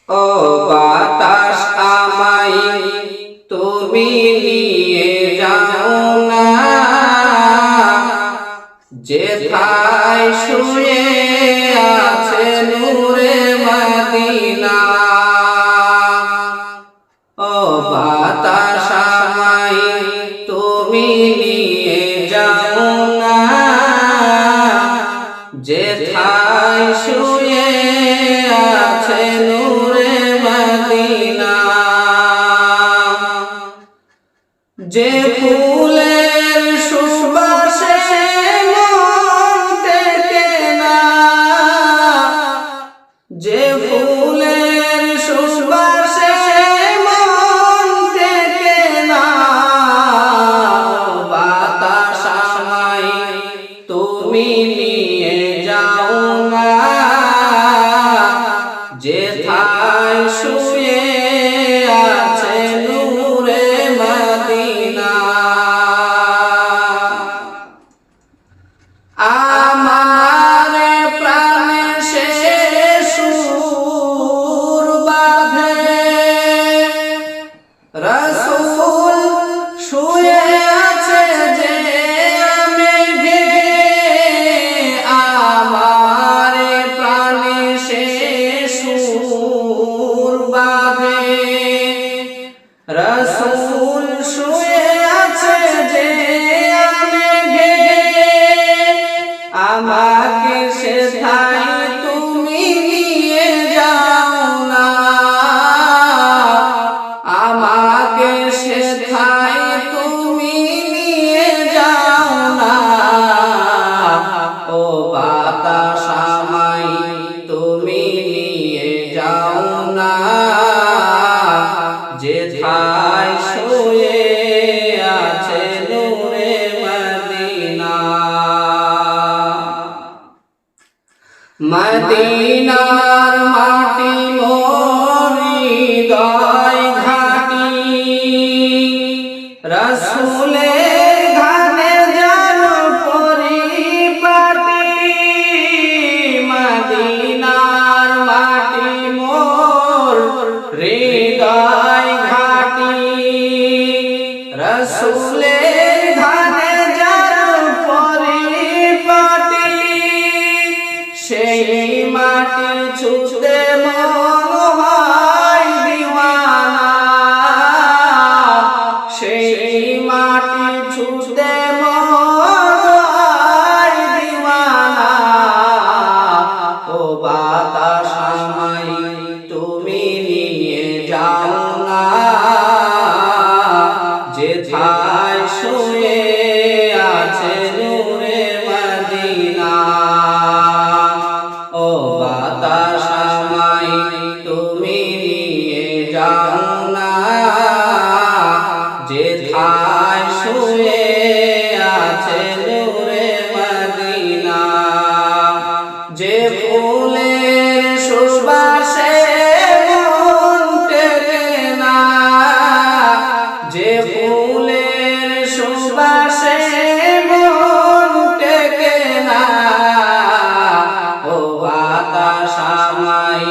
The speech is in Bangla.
ও বাতাস আমায় তুমি নিয়ে যাও না, যেথায় শুয়ে আছে নূরে মদিনা। ও বাতাস আমায় তুমি নিয়ে যাও না, যেথায় শুয়ে আছে নূরে মদিনা। যে ফুলের সুবাসে মন টেকে না, যে ফুলের সুবাসে মন টেকে না, বাতাস আমায় তুমি নিয়ে যাও না, যেথায় শুয়ে আছে নূরে মদিনা। আমার প্রাণে সে সুর বাঁধে, রাসূল শুয়ে আছে যে মেঘে। আমার প্রাণে সে সুর বাঁধে, রাসূল শুয়ে আছে যে মেঘে। আমাকে সেথায় তুমি নিয়ে যাও না, আমাকে সেথায় তুমি নিয়ে যাও না। ও বাতাস আমায় তুমি নিয়ে যাও না, যেথায় শুয়ে আছে নূরে মদিনা। মদিনার মাটি মোর হৃদয় ঘাটি, রাসূলের ঘানে যেন পরিপাটি। মদিনার মাটি মোর হৃদয় ঘাটি, রাসূলের ঘানে যেন পরিপাটি। সেই মাটি ছুঁতে মন হয় দিওয়ানা, সেই মাটি ছুঁতে মন হয় দিওয়ানা। ও বাতাস আমায় তুমি নিয়ে যাও না, যেথায় শুয়ে আছে নূরে মদিনা। ও বাতাস আমায় তুমি নিয়ে যাও না, যেথায় শুয়ে আছে নূরে মদিনা। যে ফুলের সুবাসে মন টেকে না, যে ফুলের সুবাসে মন টেকে না। ও বাতাস আমায়